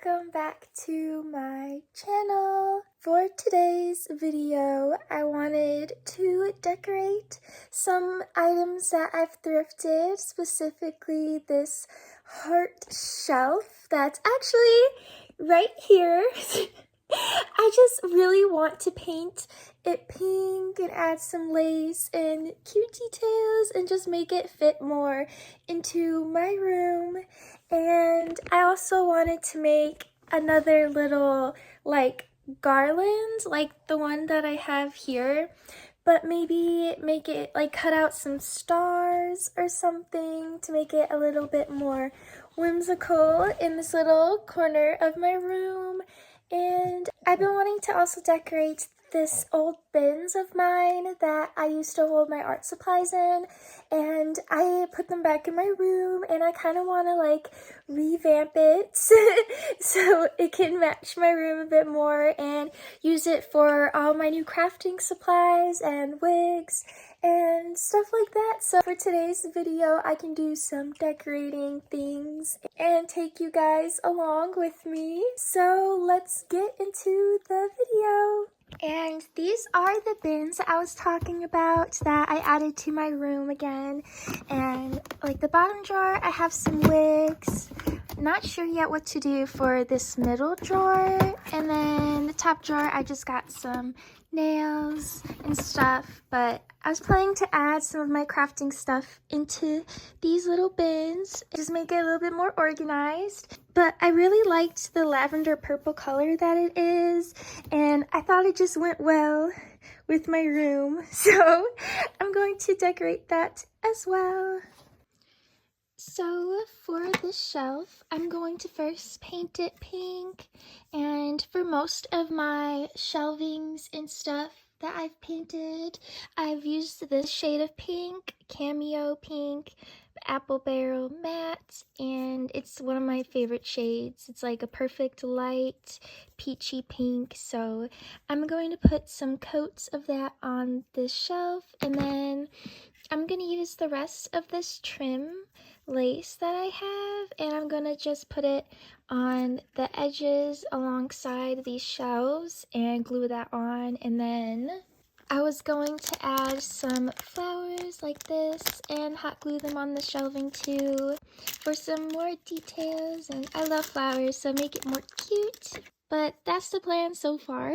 welcome back to my channel. For today's video, I wanted to decorate some items that I've thrifted, specifically this heart shelf that's actually right here. I just really want to paint it pink and add some lace and cute details and just make it fit more into my room. And I also wanted to make another little like garland like the one that I have here, but maybe make it like cut out some stars or something to make it a little bit more whimsical in this little corner of my room. And I've been wanting to also decorate this old bins of mine that I used to hold my art supplies in, and I put them back in my room, and I kind of want to like revamp it so it can match my room a bit more and use it for all my new crafting supplies and wigs and stuff like that. So for today's video, I can do some decorating things and take you guys along with me. So let's get into the video. And these are the bins that I was talking about that I added to my room again. And like the bottom drawer, I have some wigs. Not sure yet what to do for this middle drawer. And then the top drawer, I just got some nails and stuff, but I was planning to add some of my crafting stuff into these little bins, just make it a little bit more organized. But I really liked the lavender purple color that it is, and I thought it just went well with my room, so I'm going to decorate that as well. So for this shelf, I'm going to first paint it pink, and for most of my shelvings and stuff that I've painted, I've used this shade of pink, Cameo Pink, Apple Barrel Matte, and it's one of my favorite shades. It's like a perfect light peachy pink, so I'm going to put some coats of that on this shelf, and then I'm going to use the rest of this trim lace that I have, and I'm gonna just put it on the edges alongside these shelves and glue that on. And then I was going to add some flowers like this and hot glue them on the shelving too for some more details, and I love flowers, so make it more cute. But that's the plan so far.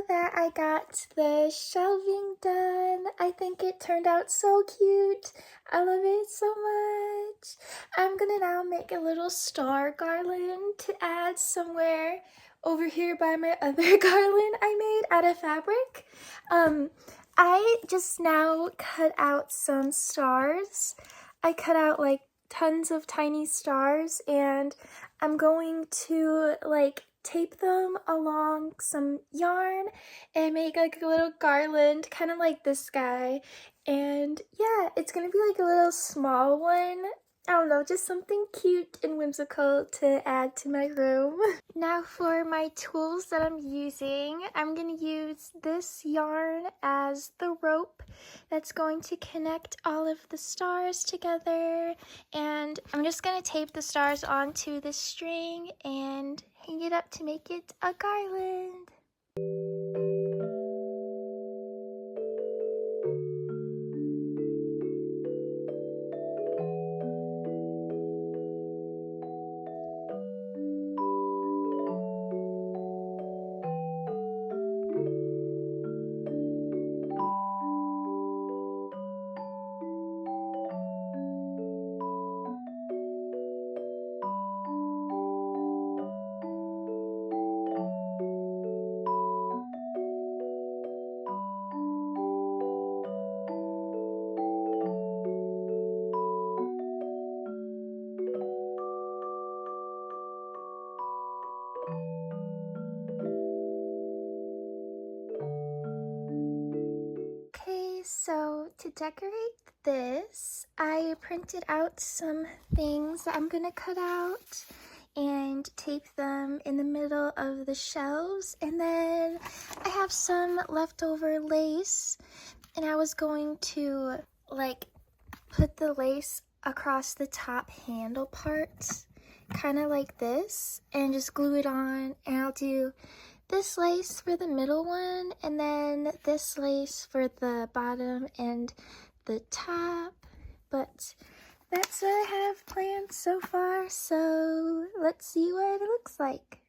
that I got the shelving done. I think it turned out so cute. I love it so much. I'm gonna now make a little star garland to add somewhere over here by my other garland I made out of fabric. I just now cut out some stars. I cut out like tons of tiny stars, and I'm going to like tape them along some yarn and make like a little garland, kind of like this guy. And yeah, it's gonna be like a little small one. I don't know, just something cute and whimsical to add to my room. Now for my tools that I'm using, I'm going to use this yarn as the rope that's going to connect all of the stars together. And I'm just going to tape the stars onto the string and hang it up to make it a garland. So to decorate this, I printed out some things that I'm gonna cut out and tape them in the middle of the shelves. And then I have some leftover lace, and I was going to like put the lace across the top handle parts, kind of like this, and just glue it on. And I'll do this lace for the middle one, and then this lace for the bottom and the top. But that's what I have planned so far, so let's see what it looks like.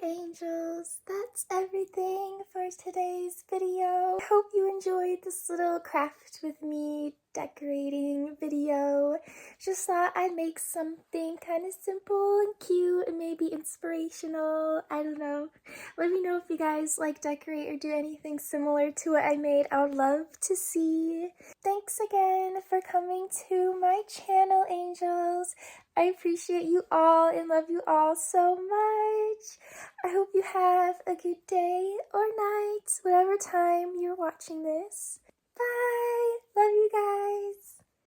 Angels, that's everything for today's video. I hope you enjoyed this little craft with me decorating video. Just thought I'd make something kind of simple and cute and maybe inspirational. I don't know. Let me know if you guys like decorate or do anything similar to what I made. I would love to see. Thanks again for coming to my channel, angels. I appreciate you all and love you all so much. much. I hope you have a good day or night, whatever time you're watching this. Bye! Love you guys!